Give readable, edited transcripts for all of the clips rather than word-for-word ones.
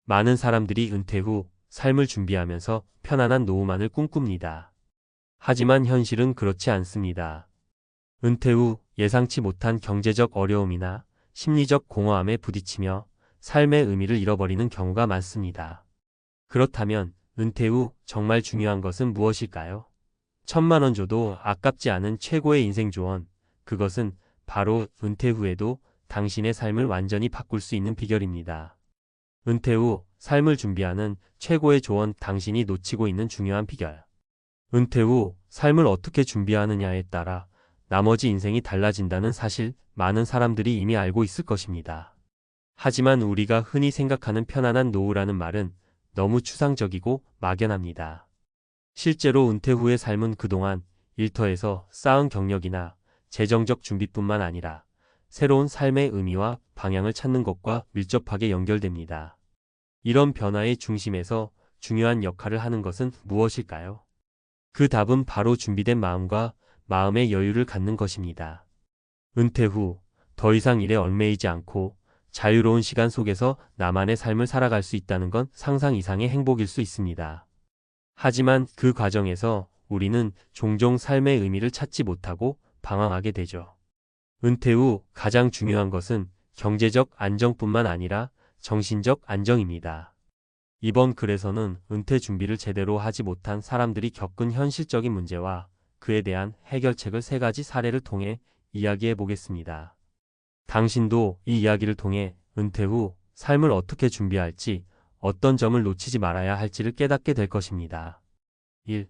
많은 사람들이 은퇴 후 삶을 준비하면서 편안한 노후만을 꿈꿉니다. 하지만 현실은 그렇지 않습니다. 은퇴 후 예상치 못한 경제적 어려움이나 심리적 공허함에 부딪히며 삶의 의미를 잃어버리는 경우가 많습니다. 그렇다면 은퇴 후 정말 중요한 것은 무엇일까요? 1,000만 원 줘도 아깝지 않은 최고의 인생 조언. 그것은 바로 은퇴 후에도 당신의 삶을 완전히 바꿀 수 있는 비결입니다. 은퇴 후 삶을 준비하는 최고의 조언, 당신이 놓치고 있는 중요한 비결. 은퇴 후 삶을 어떻게 준비하느냐에 따라 나머지 인생이 달라진다는 사실, 많은 사람들이 이미 알고 있을 것입니다. 하지만 우리가 흔히 생각하는 편안한 노후라는 말은 너무 추상적이고 막연합니다. 실제로 은퇴 후의 삶은 그동안 일터에서 쌓은 경력이나 재정적 준비뿐만 아니라 새로운 삶의 의미와 방향을 찾는 것과 밀접하게 연결됩니다. 이런 변화의 중심에서 중요한 역할을 하는 것은 무엇일까요? 그 답은 바로 준비된 마음과 마음의 여유를 갖는 것입니다. 은퇴 후 더 이상 일에 얽매이지 않고 자유로운 시간 속에서 나만의 삶을 살아갈 수 있다는 건 상상 이상의 행복일 수 있습니다. 하지만 그 과정에서 우리는 종종 삶의 의미를 찾지 못하고 방황하게 되죠. 은퇴 후 가장 중요한 것은 경제적 안정뿐만 아니라 정신적 안정입니다. 이번 글에서는 은퇴 준비를 제대로 하지 못한 사람들이 겪은 현실적인 문제와 그에 대한 해결책을 3가지 사례를 통해 이야기해 보겠습니다. 당신도 이 이야기를 통해 은퇴 후 삶을 어떻게 준비할지, 어떤 점을 놓치지 말아야 할지를 깨닫게 될 것입니다. 1.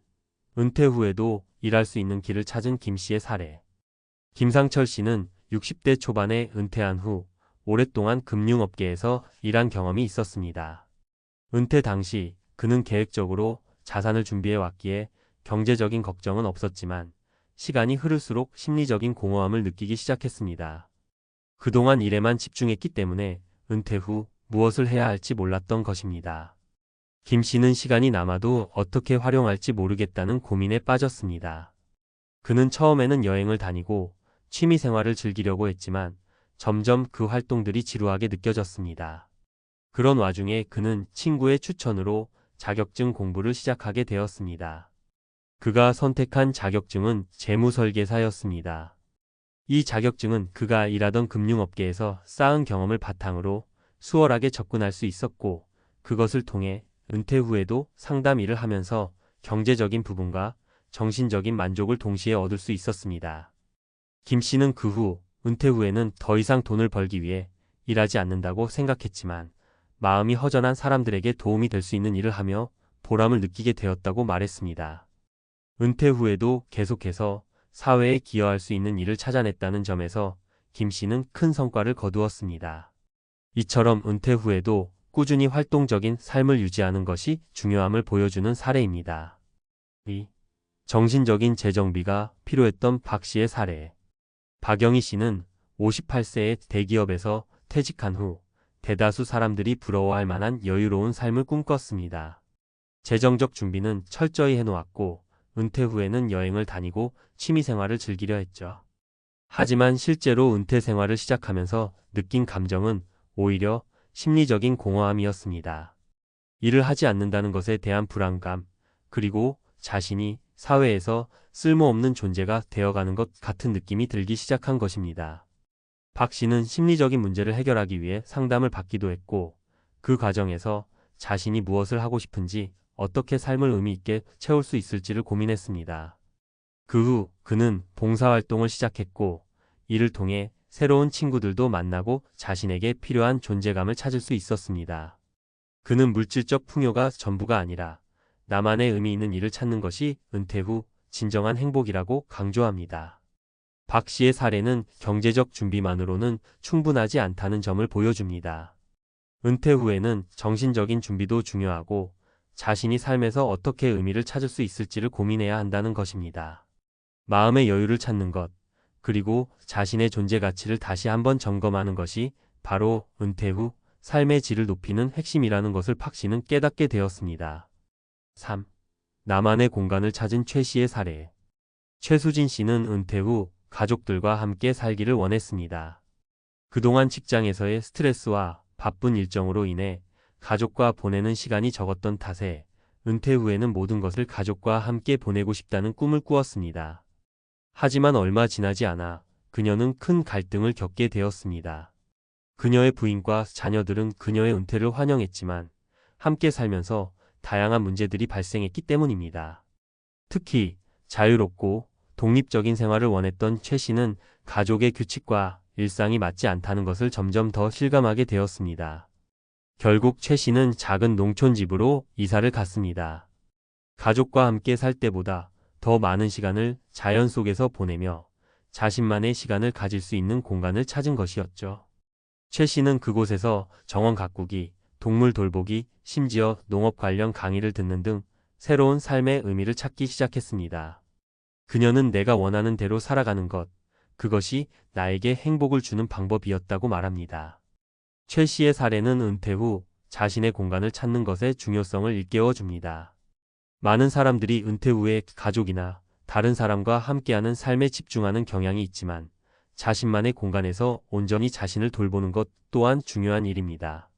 은퇴 후에도 일할 수 있는 길을 찾은 김 씨의 사례. 김상철 씨는 60대 초반에 은퇴한 후 오랫동안 금융업계에서 일한 경험이 있었습니다. 은퇴 당시 그는 계획적으로 자산을 준비해 왔기에 경제적인 걱정은 없었지만 시간이 흐를수록 심리적인 공허함을 느끼기 시작했습니다. 그동안 일에만 집중했기 때문에 은퇴 후 무엇을 해야 할지 몰랐던 것입니다. 김 씨는 시간이 남아도 어떻게 활용할지 모르겠다는 고민에 빠졌습니다. 그는 처음에는 여행을 다니고 취미 생활을 즐기려고 했지만 점점 그 활동들이 지루하게 느껴졌습니다. 그런 와중에 그는 친구의 추천으로 자격증 공부를 시작하게 되었습니다. 그가 선택한 자격증은 재무설계사였습니다. 이 자격증은 그가 일하던 금융업계에서 쌓은 경험을 바탕으로 수월하게 접근할 수 있었고, 그것을 통해 은퇴 후에도 상담 일을 하면서 경제적인 부분과 정신적인 만족을 동시에 얻을 수 있었습니다. 김 씨는 그 후 은퇴 후에는 더 이상 돈을 벌기 위해 일하지 않는다고 생각했지만 마음이 허전한 사람들에게 도움이 될 수 있는 일을 하며 보람을 느끼게 되었다고 말했습니다. 은퇴 후에도 계속해서 사회에 기여할 수 있는 일을 찾아냈다는 점에서 김 씨는 큰 성과를 거두었습니다. 이처럼 은퇴 후에도 꾸준히 활동적인 삶을 유지하는 것이 중요함을 보여주는 사례입니다. 2. 정신적인 재정비가 필요했던 박 씨의 사례. 박영희 씨는 58세에 대기업에서 퇴직한 후 대다수 사람들이 부러워할 만한 여유로운 삶을 꿈꿨습니다. 재정적 준비는 철저히 해놓았고 은퇴 후에는 여행을 다니고 취미생활을 즐기려 했죠. 하지만 실제로 은퇴 생활을 시작하면서 느낀 감정은 오히려 심리적인 공허함이었습니다. 일을 하지 않는다는 것에 대한 불안감, 그리고 자신이 사회에서 쓸모없는 존재가 되어가는 것 같은 느낌이 들기 시작한 것입니다. 박 씨는 심리적인 문제를 해결하기 위해 상담을 받기도 했고, 그 과정에서 자신이 무엇을 하고 싶은지, 어떻게 삶을 의미 있게 채울 수 있을지를 고민했습니다. 그 후 그는 봉사활동을 시작했고, 이를 통해 새로운 친구들도 만나고 자신에게 필요한 존재감을 찾을 수 있었습니다. 그는 물질적 풍요가 전부가 아니라 나만의 의미 있는 일을 찾는 것이 은퇴 후 진정한 행복이라고 강조합니다. 박 씨의 사례는 경제적 준비만으로는 충분하지 않다는 점을 보여줍니다. 은퇴 후에는 정신적인 준비도 중요하고 자신이 삶에서 어떻게 의미를 찾을 수 있을지를 고민해야 한다는 것입니다. 마음의 여유를 찾는 것, 그리고 자신의 존재 가치를 다시 한번 점검하는 것이 바로 은퇴 후 삶의 질을 높이는 핵심이라는 것을 박 씨는 깨닫게 되었습니다. 3. 나만의 공간을 찾은 최 씨의 사례. 최수진 씨는 은퇴 후 가족들과 함께 살기를 원했습니다. 그동안 직장에서의 스트레스와 바쁜 일정으로 인해 가족과 보내는 시간이 적었던 탓에 은퇴 후에는 모든 것을 가족과 함께 보내고 싶다는 꿈을 꾸었습니다. 하지만 얼마 지나지 않아 그녀는 큰 갈등을 겪게 되었습니다. 그녀의 부인과 자녀들은 그녀의 은퇴를 환영했지만 함께 살면서 다양한 문제들이 발생했기 때문입니다. 특히 자유롭고 독립적인 생활을 원했던 최 씨는 가족의 규칙과 일상이 맞지 않다는 것을 점점 더 실감하게 되었습니다. 결국 최 씨는 작은 농촌 집으로 이사를 갔습니다. 가족과 함께 살 때보다 더 많은 시간을 자연 속에서 보내며 자신만의 시간을 가질 수 있는 공간을 찾은 것이었죠. 최 씨는 그곳에서 정원 가꾸기, 동물 돌보기, 심지어 농업 관련 강의를 듣는 등 새로운 삶의 의미를 찾기 시작했습니다. 그녀는 내가 원하는 대로 살아가는 것, 그것이 나에게 행복을 주는 방법이었다고 말합니다. 최 씨의 사례는 은퇴 후 자신의 공간을 찾는 것의 중요성을 일깨워 줍니다. 많은 사람들이 은퇴 후에 가족이나 다른 사람과 함께하는 삶에 집중하는 경향이 있지만 자신만의 공간에서 온전히 자신을 돌보는 것 또한 중요한 일입니다.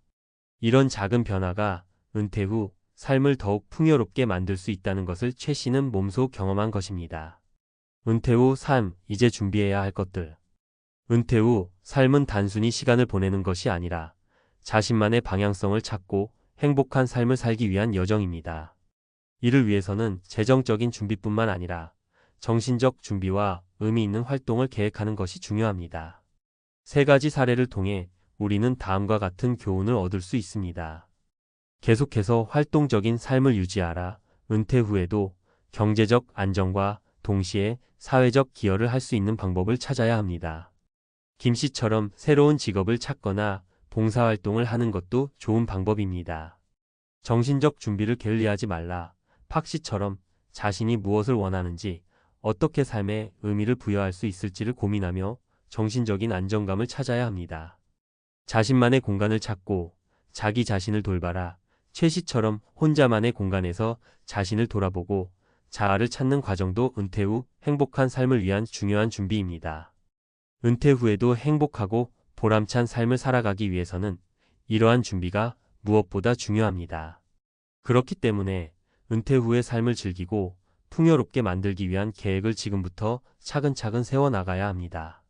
이런 작은 변화가 은퇴 후 삶을 더욱 풍요롭게 만들 수 있다는 것을 최 씨는 몸소 경험한 것입니다. 은퇴 후 삶, 이제 준비해야 할 것들. 은퇴 후 삶은 단순히 시간을 보내는 것이 아니라 자신만의 방향성을 찾고 행복한 삶을 살기 위한 여정입니다. 이를 위해서는 재정적인 준비뿐만 아니라 정신적 준비와 의미 있는 활동을 계획하는 것이 중요합니다. 세 가지 사례를 통해 우리는 다음과 같은 교훈을 얻을 수 있습니다. 계속해서 활동적인 삶을 유지하라. 은퇴 후에도 경제적 안정과 동시에 사회적 기여를 할 수 있는 방법을 찾아야 합니다. 김 씨처럼 새로운 직업을 찾거나 봉사활동을 하는 것도 좋은 방법입니다. 정신적 준비를 게을리하지 말라. 팍 씨처럼 자신이 무엇을 원하는지, 어떻게 삶에 의미를 부여할 수 있을지를 고민하며 정신적인 안정감을 찾아야 합니다. 자신만의 공간을 찾고 자기 자신을 돌봐라. 최 씨처럼 혼자만의 공간에서 자신을 돌아보고 자아를 찾는 과정도 은퇴 후 행복한 삶을 위한 중요한 준비입니다. 은퇴 후에도 행복하고 보람찬 삶을 살아가기 위해서는 이러한 준비가 무엇보다 중요합니다. 그렇기 때문에 은퇴 후의 삶을 즐기고 풍요롭게 만들기 위한 계획을 지금부터 차근차근 세워나가야 합니다.